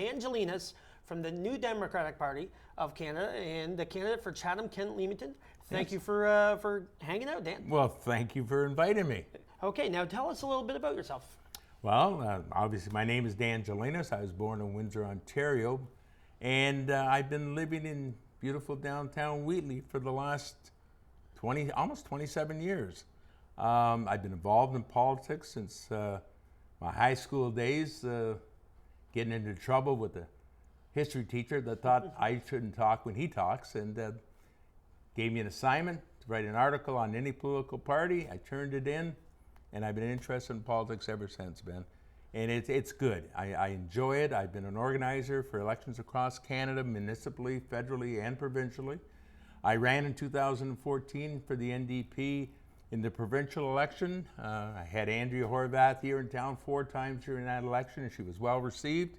Dan Gelinas from the New Democratic Party of Canada and the candidate for Chatham-Kent-Leamington. Thank you for hanging out, Dan. Well, thank you for inviting me. Okay, now tell us a little bit about yourself. Well, obviously my name is Dan Gelinas. I was born in Windsor, Ontario, and I've been living in beautiful downtown Wheatley for the last almost 27 years. I've been involved in politics since my high school days, getting into trouble with a history teacher that thought I shouldn't talk when he talks, and gave me an assignment to write an article on any political party. I turned it in, and I've been interested in politics ever since, Ben. And it's good. I enjoy it. I've been an organizer for elections across Canada, municipally, federally, and provincially. I ran in 2014 for the NDP in the provincial election. I had Andrea Horvath here in town 4 times during that election, and she was well received.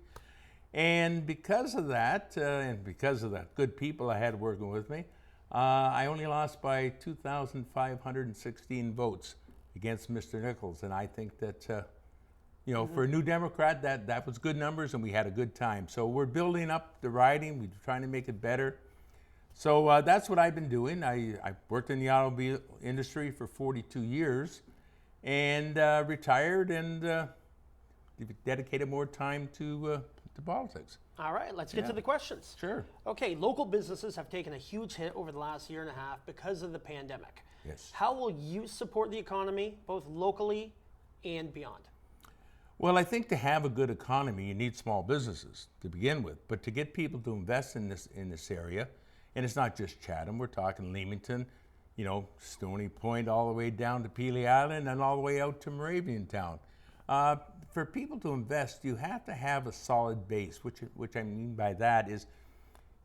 And because of that, and because of the good people I had working with me, I only lost by 2,516 votes against Mr. Nichols. And I think that, for a New Democrat, that was good numbers, and we had a good time. So we're building up the riding. We're trying to make it better. So that's what I've been doing. I worked in the automobile industry for 42 years and retired and dedicated more time to politics. All right, let's get to the questions. Sure. Okay, local businesses have taken a huge hit over the last year and a half because of the pandemic. Yes. How will you support the economy, both locally and beyond? Well, I think to have a good economy, you need small businesses to begin with. But to get people to invest in this area, and it's not just Chatham, we're talking Leamington, Stony Point, all the way down to Pelee Island and all the way out to Moravian Town. For people to invest, you have to have a solid base, which I mean by that is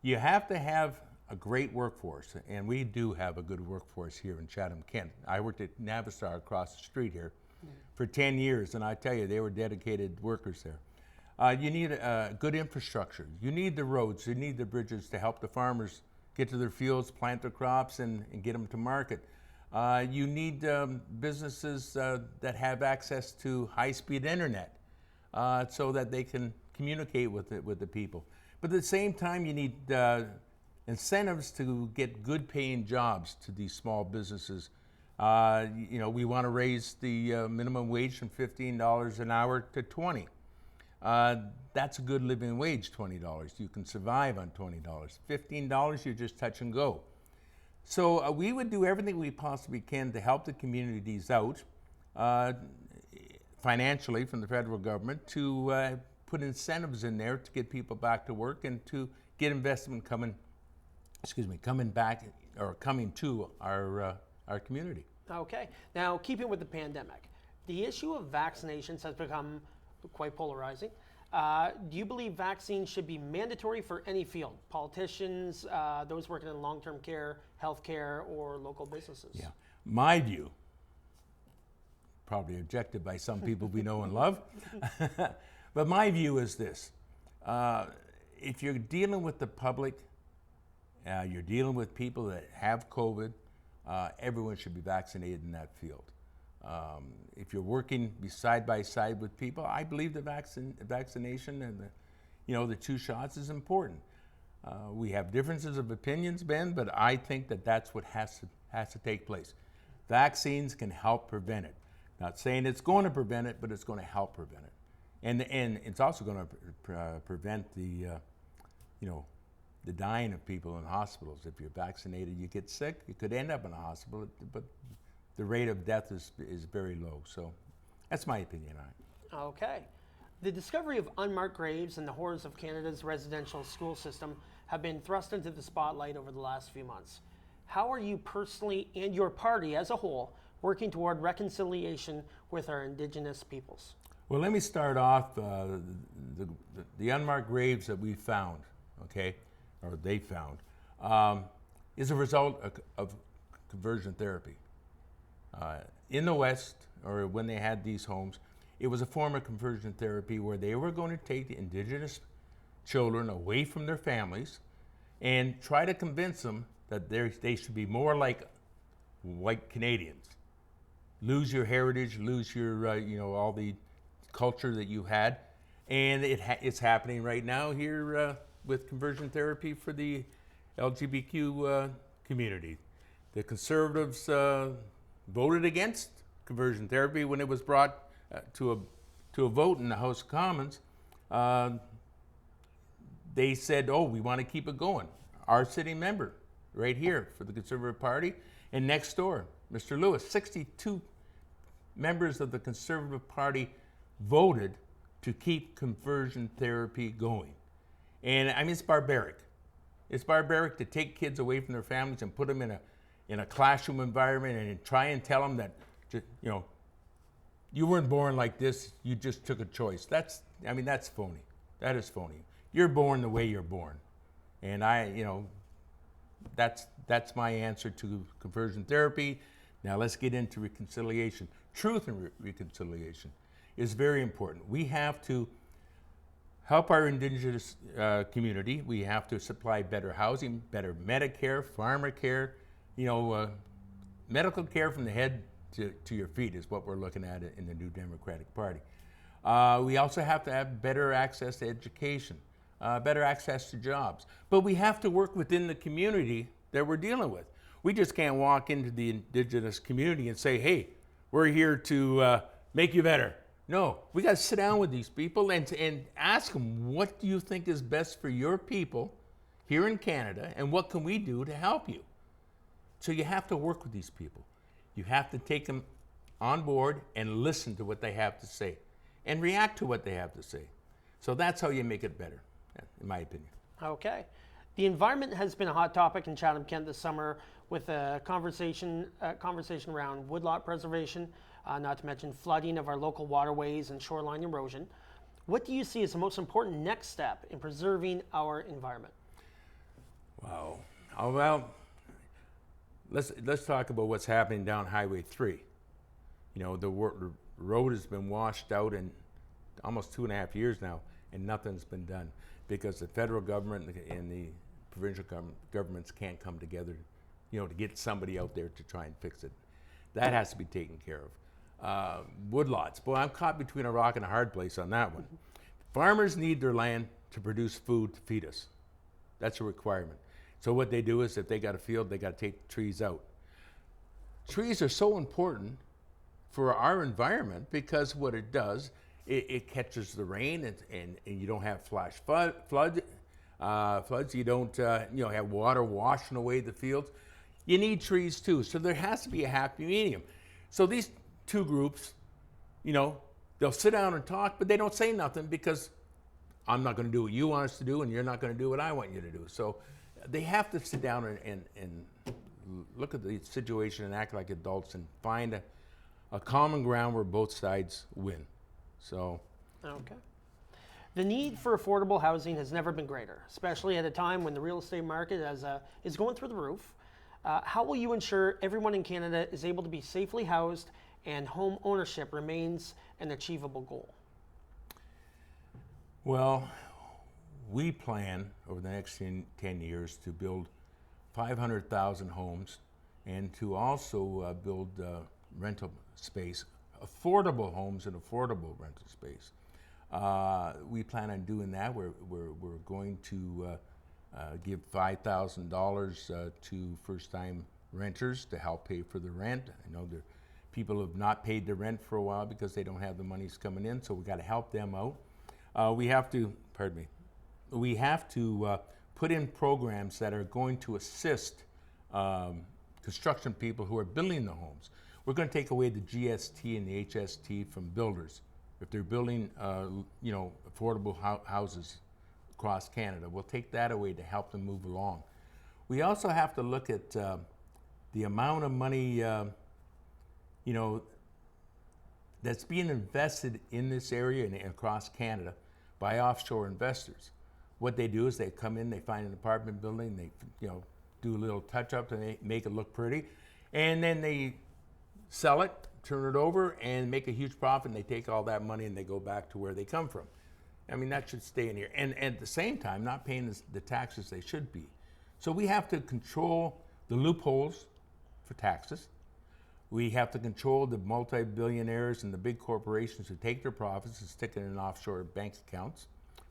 you have to have a great workforce, and we do have a good workforce here in Chatham-Kent. I worked at Navistar across the street here for 10 years, and I tell you, they were dedicated workers there. You need a good infrastructure. You need the roads, you need the bridges to help the farmers get to their fields, plant their crops, and get them to market. You need businesses that have access to high-speed internet so that they can communicate with the people. But at the same time, you need incentives to get good-paying jobs to these small businesses. We want to raise the minimum wage from $15 an hour to $20. That's a good living wage, $20. You can survive on $20. $15, you just touch and go. So we would do everything we possibly can to help the communities out financially from the federal government to put incentives in there to get people back to work and to get investment coming back or coming to our community. Okay. Now, keeping with the pandemic, the issue of vaccinations has become quite polarizing. Do you believe vaccines should be mandatory for any field? Politicians, those working in long-term care, healthcare, or local businesses? Yeah. My view, probably objected by some people we know and love, but my view is this. If you're dealing with the public, you're dealing with people that have COVID, everyone should be vaccinated in that field. If you're working side by side with people, I believe the vaccination and the 2 shots is important. We have differences of opinions, Ben, but I think that's what has to take place. Vaccines can help prevent it. Not saying it's going to prevent it, but it's going to help prevent it, and it's also going to prevent the dying of people in hospitals. If you're vaccinated, you get sick, you could end up in a hospital, but the rate of death is very low. So that's my opinion on it. Okay. The discovery of unmarked graves and the horrors of Canada's residential school system have been thrust into the spotlight over the last few months. How are you personally and your party as a whole working toward reconciliation with our Indigenous peoples? Well, let me start off the unmarked graves that we found, okay, or they found, is a result of conversion therapy. In the West, or when they had these homes, it was a form of conversion therapy where they were going to take the Indigenous children away from their families and try to convince them that they should be more like white Canadians. Lose your heritage, lose your, all the culture that you had, And it's happening right now here with conversion therapy for the LGBTQ community. The Conservatives voted against conversion therapy when it was brought to a vote in the House of Commons. They said, oh, we want to keep it going. Our sitting member right here for the Conservative Party, and next door, Mr. Lewis, 62 members of the Conservative Party voted to keep conversion therapy going. And I mean, it's barbaric. It's barbaric to take kids away from their families and put them in a classroom environment and try and tell them that, you weren't born like this, you just took a choice. That's phony. That is phony. You're born the way you're born. And that's my answer to conversion therapy. Now let's get into reconciliation. Truth and reconciliation is very important. We have to help our Indigenous community. We have to supply better housing, better Medicare, farmer care, medical care from the head to your feet is what we're looking at in the New Democratic Party. We also have to have better access to education, better access to jobs. But we have to work within the community that we're dealing with. We just can't walk into the Indigenous community and say, hey, we're here to make you better. No, we got to sit down with these people and ask them, what do you think is best for your people here in Canada, and what can we do to help you? So you have to work with these people. You have to take them on board and listen to what they have to say and react to what they have to say. So that's how you make it better, in my opinion. Okay. The environment has been a hot topic in Chatham-Kent this summer with a conversation around woodlot preservation, not to mention flooding of our local waterways and shoreline erosion. What do you see as the most important next step in preserving our environment? Wow. Oh, well, let's talk about what's happening down Highway 3. The road has been washed out in almost 2.5 years now, and nothing's been done because the federal government and the provincial governments can't come together, to get somebody out there to try and fix it. That has to be taken care of. Woodlots. Boy, I'm caught between a rock and a hard place on that one. Farmers need their land to produce food to feed us. That's a requirement. So what they do is if they got a field, they got to take trees out. Trees are so important for our environment because what it does, it catches the rain and you don't have flash floods. You don't have water washing away the fields. You need trees too. So there has to be a happy medium. So these two groups, they'll sit down and talk, but they don't say nothing because I'm not going to do what you want us to do and you're not going to do what I want you to do. So they have to sit down and look at the situation and act like adults and find a common ground where both sides win. So. Okay. The need for affordable housing has never been greater, especially at a time when the real estate market is going through the roof. How will you ensure everyone in Canada is able to be safely housed and home ownership remains an achievable goal? Well, we plan over the next 10 years to build 500,000 homes and to also build rental space, affordable homes and affordable rental space. We plan on doing that. We're going to give $5,000 to first-time renters to help pay for the rent. I know there people have not paid their rent for a while because they don't have the monies coming in, so we got to help them out. We have to put in programs that are going to assist construction people who are building the homes. We're going to take away the GST and the HST from builders. If they're building, affordable houses across Canada, we'll take that away to help them move along. We also have to look at the amount of money, that's being invested in this area and across Canada by offshore investors. What they do is they come in, they find an apartment building, they do a little touch-up to make it look pretty, and then they sell it, turn it over, and make a huge profit, and they take all that money and they go back to where they come from. I mean, that should stay in here. And at the same time, not paying the taxes they should be. So we have to control the loopholes for taxes. We have to control the multi-billionaires and the big corporations who take their profits and stick it in offshore bank accounts,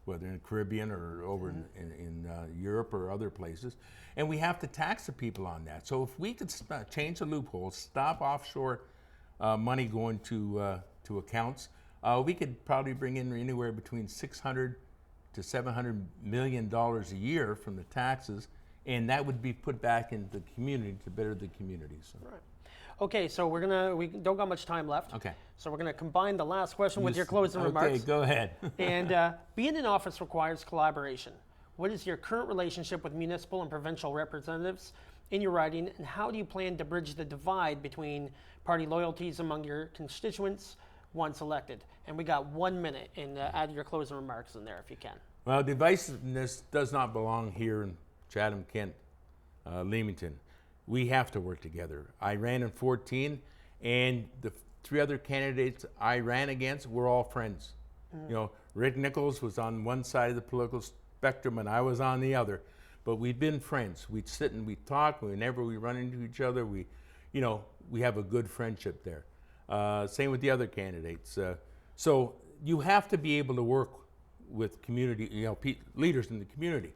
whether in the Caribbean or over in Europe or other places. And we have to tax the people on that. So if we could change the loopholes, stop offshore money going to accounts, we could probably bring in anywhere between $600 to $700 million a year from the taxes, and that would be put back into the community to better the community. So. Right. Okay, so we don't got much time left. Okay. So we're going to combine the last question with your closing remarks. Okay, go ahead. And being in office requires collaboration. What is your current relationship with municipal and provincial representatives in your riding, and how do you plan to bridge the divide between party loyalties among your constituents once elected? And we got 1 minute, and add your closing remarks in there if you can. Well, divisiveness does not belong here in Chatham-Kent-Leamington. We have to work together. I ran in 14, and the 3 other candidates I ran against were all friends. You know, Rick Nichols was on one side of the political spectrum, and I was on the other. But we've been friends. We'd sit and we'd talk. Whenever we run into each other, we have a good friendship there. Same with the other candidates. So you have to be able to work with community, leaders in the community.